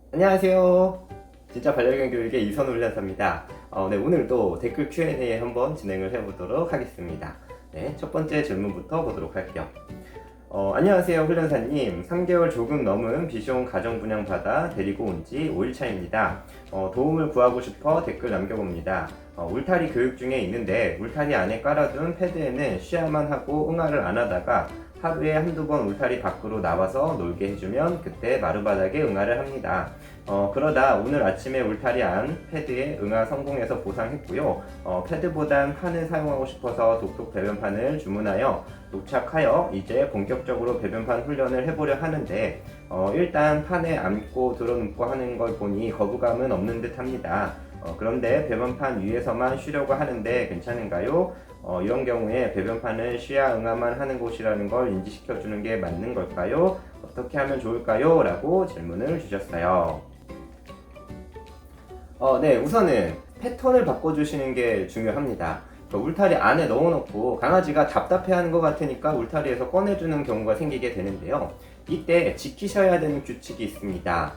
안녕하세요. 진짜 반려견 교육의 이선우 훈련사입니다. 네, 오늘도 댓글 Q&A 한번 진행을 해보도록 하겠습니다. 네, 첫 번째 질문부터 보도록 할게요. 안녕하세요 훈련사님. 3개월 조금 넘은 비숑 가정 분양받아 데리고 온 지 5일차입니다. 도움을 구하고 싶어 댓글 남겨봅니다. 울타리 교육 중에 있는데 울타리 안에 깔아둔 패드에는 쉬야만 하고 응아를 안 하다가 하루에 한두 번 울타리 밖으로 나와서 놀게 해주면 그때 마루바닥에 응아를 합니다. 그러다 오늘 아침에 울타리 안 패드에 응아 성공해서 보상했고요. 패드보단 판을 사용하고 싶어서 독톡 배변판을 주문하여 도착하여 이제 본격적으로 배변판 훈련을 해보려 하는데 일단 판에 앉고 드러눕고 하는 걸 보니 거부감은 없는 듯 합니다. 그런데 배변판 위에서만 쉬려고 하는데 괜찮은가요? 이런 경우에 배변판을 쉬야 응아만 하는 곳이라는 걸 인지시켜 주는 게 맞는 걸까요? 어떻게 하면 좋을까요? 라고 질문을 주셨어요. 네, 우선은 패턴을 바꿔주시는 게 중요합니다. 울타리 안에 넣어놓고 강아지가 답답해하는 것 같으니까 울타리에서 꺼내주는 경우가 생기게 되는데요. 이때 지키셔야 되는 규칙이 있습니다.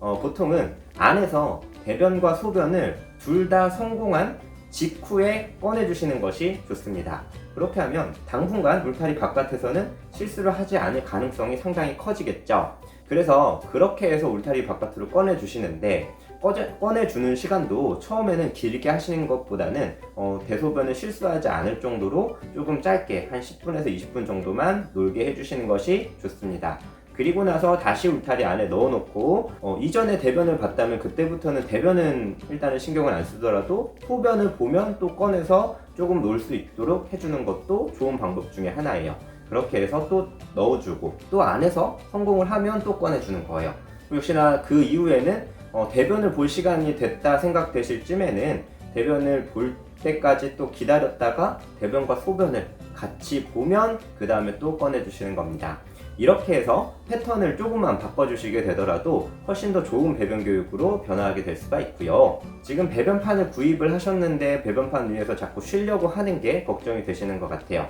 보통은 안에서 배변과 소변을 둘 다 성공한 직후에 꺼내주시는 것이 좋습니다. 그렇게 하면 당분간 울타리 바깥에서는 실수를 하지 않을 가능성이 상당히 커지겠죠. 그래서 그렇게 해서 울타리 바깥으로 꺼내주시는데 꺼내주는 시간도 처음에는 길게 하시는 것보다는 대소변을 실수하지 않을 정도로 조금 짧게 한 10분에서 20분 정도만 놀게 해주시는 것이 좋습니다. 그리고 나서 다시 울타리 안에 넣어놓고 이전에 대변을 봤다면 그때부터는 대변은 일단은 신경을 안 쓰더라도 소변을 보면 또 꺼내서 조금 놀 수 있도록 해주는 것도 좋은 방법 중에 하나예요. 그렇게 해서 또 넣어주고 또 안에서 성공을 하면 또 꺼내주는 거예요. 역시나 그 이후에는 대변을 볼 시간이 됐다 생각되실 쯤에는 대변을 볼 때까지 또 기다렸다가 대변과 소변을 같이 보면 그 다음에 또 꺼내주시는 겁니다. 이렇게 해서 패턴을 조금만 바꿔주시게 되더라도 훨씬 더 좋은 배변 교육으로 변화하게 될 수가 있고요. 지금 배변판을 구입을 하셨는데 배변판 위에서 자꾸 쉬려고 하는 게 걱정이 되시는 것 같아요.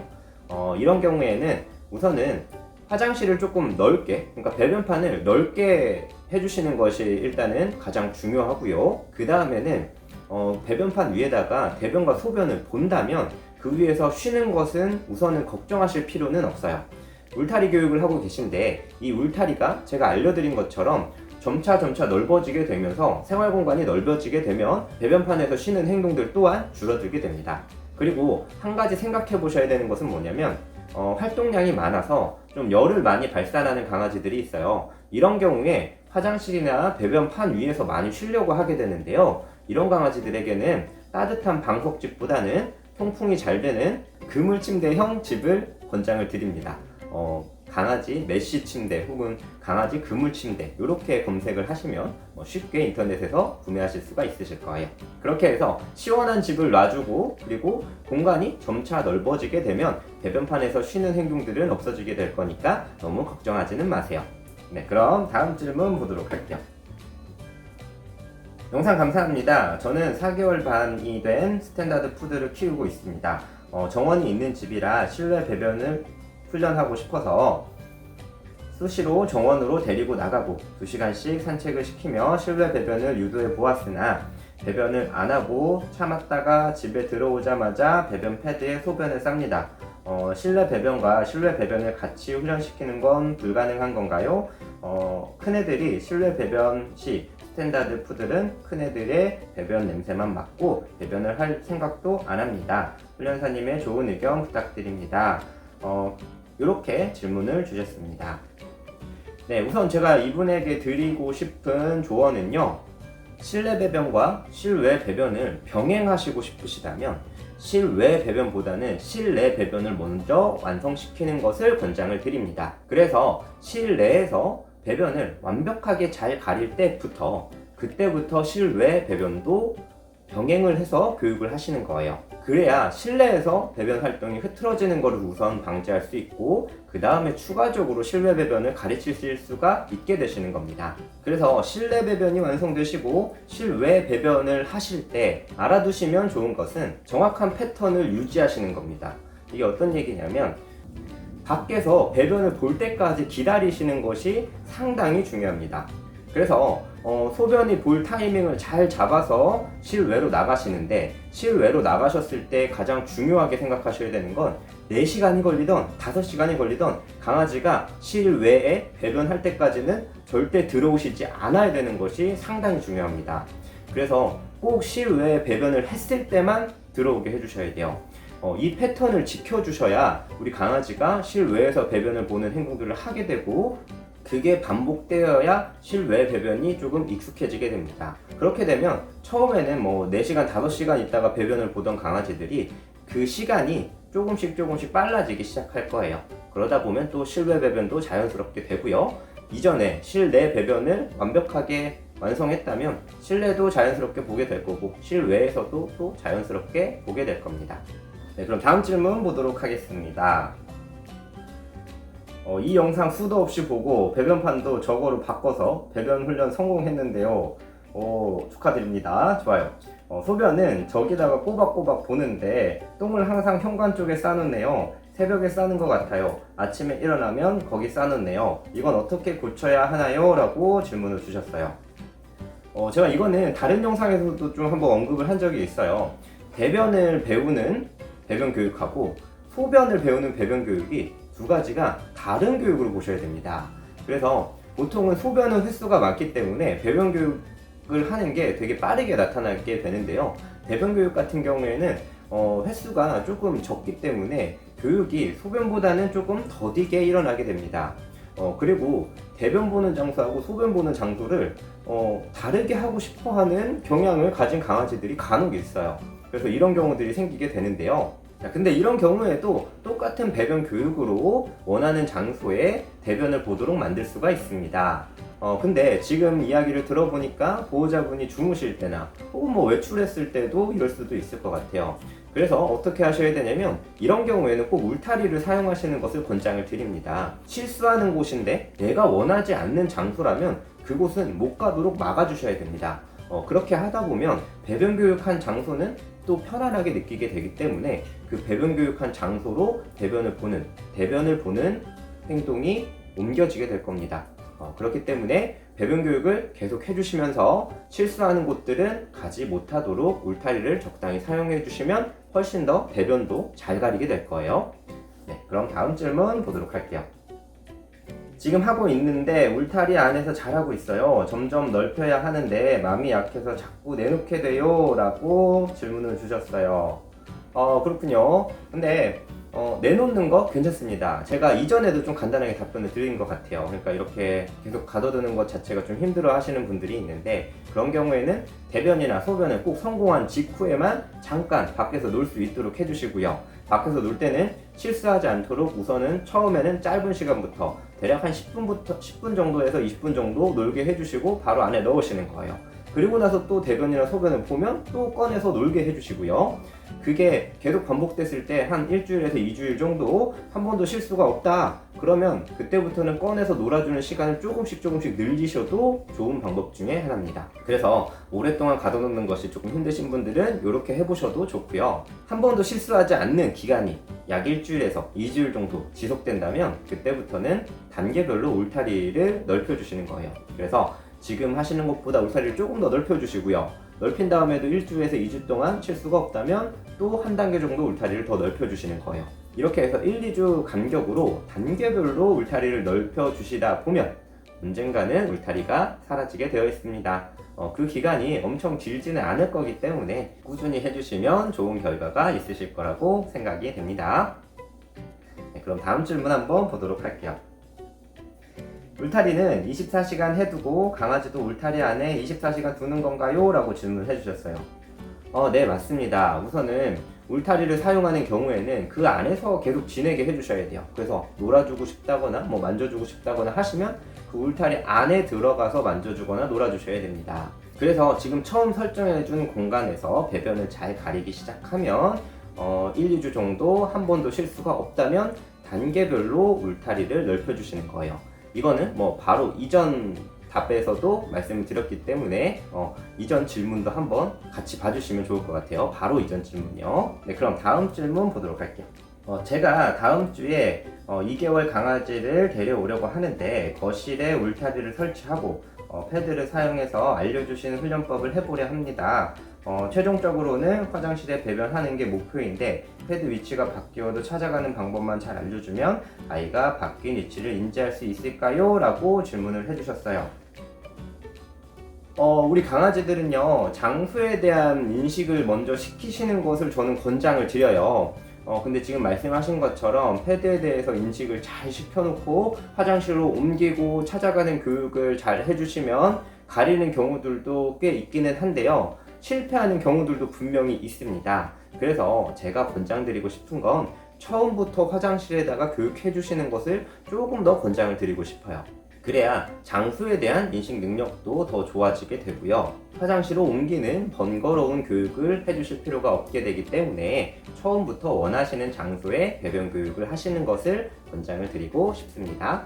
이런 경우에는 우선은 화장실을 조금 넓게, 그러니까 배변판을 넓게 해주시는 것이 일단은 가장 중요하고요. 그 다음에는 배변판 위에다가 대변과 소변을 본다면 그 위에서 쉬는 것은 우선은 걱정하실 필요는 없어요. 울타리 교육을 하고 계신데 이 울타리가 제가 알려드린 것처럼 점차 넓어지게 되면서 생활 공간이 넓어지게 되면 배변판에서 쉬는 행동들 또한 줄어들게 됩니다. 그리고 한 가지 생각해 보셔야 되는 것은 뭐냐면 활동량이 많아서 좀 열을 많이 발산하는 강아지들이 있어요. 이런 경우에 화장실이나 배변판 위에서 많이 쉬려고 하게 되는데요. 이런 강아지들에게는 따뜻한 방석집보다는 통풍이 잘 되는 그물 침대형 집을 권장을 드립니다. 강아지 메쉬 침대 혹은 강아지 그물 침대 이렇게 검색을 하시면 쉽게 인터넷에서 구매하실 수가 있으실 거예요. 그렇게 해서 시원한 집을 놔주고 그리고 공간이 점차 넓어지게 되면 배변판에서 쉬는 행동들은 없어지게 될 거니까 너무 걱정하지는 마세요. 네, 그럼 다음 질문 보도록 할게요. 영상 감사합니다. 저는 4개월 반이 된 스탠다드 푸드를 키우고 있습니다. 정원이 있는 집이라 실내 배변을 훈련하고 싶어서 수시로 정원으로 데리고 나가고 2시간씩 산책을 시키며 실내 배변을 유도해 보았으나 배변을 안 하고 참았다가 집에 들어오자마자 배변 패드에 소변을 쌉니다. 실내 배변과 실외 배변을 같이 훈련시키는 건 불가능한 건가요? 큰애들이 실내 배변 시 스탠다드 푸들은 큰애들의 배변 냄새만 맡고 배변을 할 생각도 안 합니다. 훈련사님의 좋은 의견 부탁드립니다. 이렇게 질문을 주셨습니다. 네, 우선 제가 이분에게 드리고 싶은 조언은요. 실내 배변과 실외 배변을 병행하시고 싶으시다면 실외 배변보다는 실내 배변을 먼저 완성시키는 것을 권장을 드립니다. 그래서 실내에서 배변을 완벽하게 잘 가릴 때부터 그때부터 실외 배변도 병행을 해서 교육을 하시는 거예요. 그래야 실내에서 배변 활동이 흐트러지는 것을 우선 방지할 수 있고 그 다음에 추가적으로 실외 배변을 가르치실 수가 있게 되시는 겁니다. 그래서 실내 배변이 완성되시고 실외 배변을 하실 때 알아두시면 좋은 것은 정확한 패턴을 유지하시는 겁니다. 이게 어떤 얘기냐면 밖에서 배변을 볼 때까지 기다리시는 것이 상당히 중요합니다. 그래서 소변이 볼 타이밍을 잘 잡아서 실외로 나가시는데, 실외로 나가셨을 때 가장 중요하게 생각하셔야 되는 건 4시간이 걸리던 5시간이 걸리던 강아지가 실외에 배변할 때까지는 절대 들어오시지 않아야 되는 것이 상당히 중요합니다. 그래서 꼭 실외에 배변을 했을 때만 들어오게 해주셔야 돼요. 이 패턴을 지켜주셔야 우리 강아지가 실외에서 배변을 보는 행동들을 하게 되고, 그게 반복되어야 실외 배변이 조금 익숙해지게 됩니다. 그렇게 되면 처음에는 4시간, 5시간 있다가 배변을 보던 강아지들이 그 시간이 조금씩 빨라지기 시작할 거예요. 그러다 보면 또 실외 배변도 자연스럽게 되고요. 이전에 실내 배변을 완벽하게 완성했다면 실내도 자연스럽게 보게 될 거고, 실외에서도 또 자연스럽게 보게 될 겁니다. 네, 그럼 다음 질문 보도록 하겠습니다. 이 영상 수도 없이 보고 배변판도 저거로 바꿔서 배변 훈련 성공했는데요. 축하드립니다. 좋아요. 소변은 저기다가 꼬박꼬박 보는데 똥을 항상 현관 쪽에 싸놓네요. 새벽에 싸는 것 같아요. 아침에 일어나면 거기 싸놓네요. 이건 어떻게 고쳐야 하나요? 라고 질문을 주셨어요. 제가 이거는 다른 영상에서도 좀 한번 언급을 한 적이 있어요. 배변을 배우는 배변 교육하고 소변을 배우는 배변 교육이 두 가지가 다른 교육으로 보셔야 됩니다. 그래서 보통은 소변은 횟수가 많기 때문에 배변 교육을 하는 게 되게 빠르게 나타나게 되는데요. 배변 교육 같은 경우에는 횟수가 조금 적기 때문에 교육이 소변보다는 조금 더디게 일어나게 됩니다. 그리고 대변 보는 장소하고 소변 보는 장소를 다르게 하고 싶어하는 경향을 가진 강아지들이 간혹 있어요. 그래서 이런 경우들이 생기게 되는데요. 근데 이런 경우에도 똑같은 배변 교육으로 원하는 장소에 대변을 보도록 만들 수가 있습니다. 근데 지금 이야기를 들어보니까 보호자분이 주무실 때나 혹은 외출했을 때도 이럴 수도 있을 것 같아요. 그래서 어떻게 하셔야 되냐면 이런 경우에는 꼭 울타리를 사용하시는 것을 권장을 드립니다. 실수하는 곳인데 내가 원하지 않는 장소라면 그곳은 못 가도록 막아주셔야 됩니다. 그렇게 하다 보면 배변 교육한 장소는 또 편안하게 느끼게 되기 때문에 그 배변 교육한 장소로 대변을 보는 행동이 옮겨지게 될 겁니다. 그렇기 때문에 배변 교육을 계속 해주시면서 실수하는 곳들은 가지 못하도록 울타리를 적당히 사용해 주시면 훨씬 더 배변도 잘 가리게 될 거예요. 네, 그럼 다음 질문 보도록 할게요. 지금 하고 있는데 울타리 안에서 잘하고 있어요. 점점 넓혀야 하는데 마음이 약해서 자꾸 내놓게 돼요. 라고 질문을 주셨어요. 그렇군요. 근데 내놓는 거 괜찮습니다. 제가 이전에도 좀 간단하게 답변을 드린 것 같아요. 그러니까 이렇게 계속 가둬두는 것 자체가 좀 힘들어 하시는 분들이 있는데, 그런 경우에는 대변이나 소변을 꼭 성공한 직후에만 잠깐 밖에서 놀 수 있도록 해주시고요. 밖에서 놀 때는 실수하지 않도록 우선은 처음에는 짧은 시간부터 대략 한 10분 정도에서 20분 정도 놀게 해주시고 바로 안에 넣으시는 거예요. 그리고 나서 또 대변이나 소변을 보면 또 꺼내서 놀게 해주시고요. 그게 계속 반복됐을 때 한 일주일에서 2주일 정도 한 번도 실수가 없다 그러면 그때부터는 꺼내서 놀아주는 시간을 조금씩 늘리셔도 좋은 방법 중에 하나입니다. 그래서 오랫동안 가둬놓는 것이 조금 힘드신 분들은 이렇게 해보셔도 좋고요. 한 번도 실수하지 않는 기간이 약 일주일에서 2주일 정도 지속된다면 그때부터는 단계별로 울타리를 넓혀주시는 거예요. 그래서 지금 하시는 것보다 울타리를 조금 더 넓혀주시고요. 넓힌 다음에도 1주에서 2주 동안 실수가 없다면 또 한 단계 정도 울타리를 더 넓혀주시는 거예요. 이렇게 해서 1, 2주 간격으로 단계별로 울타리를 넓혀주시다 보면 언젠가는 울타리가 사라지게 되어 있습니다. 그 기간이 엄청 길지는 않을 거기 때문에 꾸준히 해주시면 좋은 결과가 있으실 거라고 생각이 됩니다. 네, 그럼 다음 질문 한번 보도록 할게요. 울타리는 24시간 해두고 강아지도 울타리 안에 24시간 두는 건가요? 라고 질문을 해주셨어요. 네, 맞습니다. 우선은 울타리를 사용하는 경우에는 그 안에서 계속 지내게 해주셔야 돼요. 그래서 놀아주고 싶다거나 만져주고 싶다거나 하시면 그 울타리 안에 들어가서 만져주거나 놀아주셔야 됩니다. 그래서 지금 처음 설정해준 공간에서 배변을 잘 가리기 시작하면 1, 2주 정도 한 번도 실수가 없다면 단계별로 울타리를 넓혀주시는 거예요. 이거는 바로 이전 답에서도 말씀을 드렸기 때문에 이전 질문도 한번 같이 봐주시면 좋을 것 같아요. 바로 이전 질문이요. 네, 그럼 다음 질문 보도록 할게요. 제가 다음 주에 2개월 강아지를 데려오려고 하는데 거실에 울타리를 설치하고 패드를 사용해서 알려주신 훈련법을 해보려 합니다. 최종적으로는 화장실에 배변하는 게 목표인데 패드 위치가 바뀌어도 찾아가는 방법만 잘 알려주면 아이가 바뀐 위치를 인지할 수 있을까요? 라고 질문을 해주셨어요. 우리 강아지들은요, 장소에 대한 인식을 먼저 시키시는 것을 저는 권장을 드려요. 근데 지금 말씀하신 것처럼 패드에 대해서 인식을 잘 시켜놓고 화장실로 옮기고 찾아가는 교육을 잘 해주시면 가리는 경우들도 꽤 있기는 한데요. 실패하는 경우들도 분명히 있습니다. 그래서 제가 권장드리고 싶은 건 처음부터 화장실에다가 교육해주시는 것을 조금 더 권장을 드리고 싶어요. 그래야 장소에 대한 인식 능력도 더 좋아지게 되고요. 화장실로 옮기는 번거로운 교육을 해주실 필요가 없게 되기 때문에 처음부터 원하시는 장소에 배변 교육을 하시는 것을 권장을 드리고 싶습니다.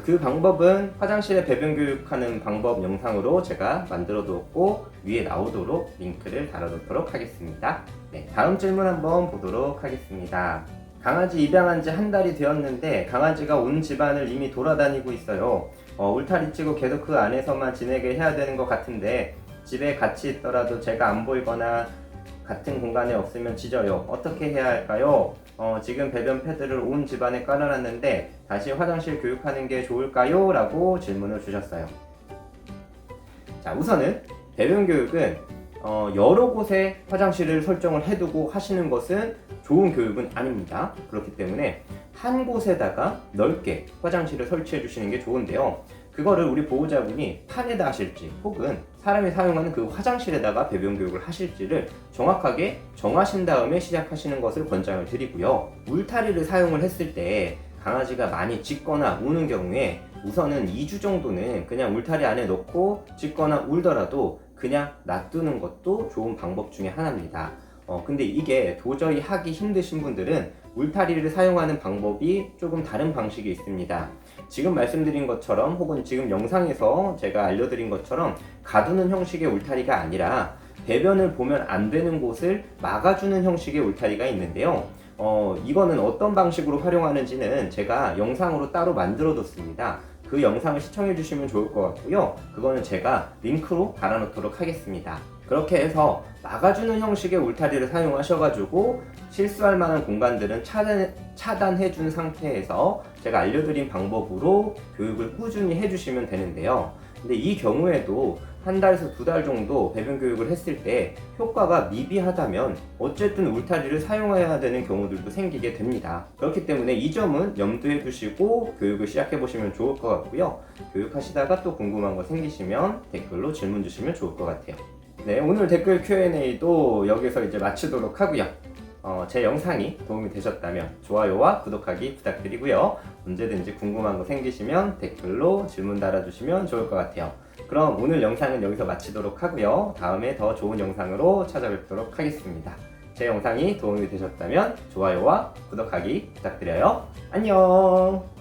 그 방법은 화장실에 배변 교육하는 방법 영상으로 제가 만들어 두었고 위에 나오도록 링크를 달아 놓도록 하겠습니다. 네, 다음 질문 한번 보도록 하겠습니다. 강아지 입양한 지 한 달이 되었는데 강아지가 온 집안을 이미 돌아다니고 있어요. 울타리 치고 계속 그 안에서만 지내게 해야 되는 것 같은데 집에 같이 있더라도 제가 안 보이거나 같은 공간에 없으면 짖어요. 어떻게 해야 할까요? 지금 배변 패드를 온 집안에 깔아놨는데 다시 화장실 교육하는 게 좋을까요? 라고 질문을 주셨어요. 자, 우선은 배변 교육은 여러 곳에 화장실을 설정을 해두고 하시는 것은 좋은 교육은 아닙니다. 그렇기 때문에 한 곳에다가 넓게 화장실을 설치해 주시는 게 좋은데요. 그거를 우리 보호자분이 판에다 하실지 혹은 사람이 사용하는 그 화장실에다가 배변 교육을 하실지를 정확하게 정하신 다음에 시작하시는 것을 권장을 드리고요. 울타리를 사용을 했을 때 강아지가 많이 짖거나 우는 경우에 우선은 2주 정도는 그냥 울타리 안에 넣고 짖거나 울더라도 그냥 놔두는 것도 좋은 방법 중에 하나입니다. 근데 이게 도저히 하기 힘드신 분들은 울타리를 사용하는 방법이 조금 다른 방식이 있습니다. 지금 말씀드린 것처럼 혹은 지금 영상에서 제가 알려드린 것처럼 가두는 형식의 울타리가 아니라 배변을 보면 안 되는 곳을 막아주는 형식의 울타리가 있는데요. 이거는 어떤 방식으로 활용하는지는 제가 영상으로 따로 만들어 뒀습니다. 그 영상을 시청해 주시면 좋을 것 같고요. 그거는 제가 링크로 달아놓도록 하겠습니다. 그렇게 해서 막아주는 형식의 울타리를 사용하셔가지고 실수할 만한 공간들은 차단해 준 상태에서 제가 알려드린 방법으로 교육을 꾸준히 해주시면 되는데요. 근데 이 경우에도 한 달에서 2달 정도 배변 교육을 했을 때 효과가 미비하다면 어쨌든 울타리를 사용해야 되는 경우들도 생기게 됩니다. 그렇기 때문에 이 점은 염두에 두시고 교육을 시작해 보시면 좋을 것 같고요. 교육하시다가 또 궁금한 거 생기시면 댓글로 질문 주시면 좋을 것 같아요. 네, 오늘 댓글 Q&A도 여기서 이제 마치도록 하고요. 제 영상이 도움이 되셨다면 좋아요와 구독하기 부탁드리고요. 언제든지 궁금한 거 생기시면 댓글로 질문 달아주시면 좋을 것 같아요. 그럼 오늘 영상은 여기서 마치도록 하고요. 다음에 더 좋은 영상으로 찾아뵙도록 하겠습니다. 제 영상이 도움이 되셨다면 좋아요와 구독하기 부탁드려요. 안녕!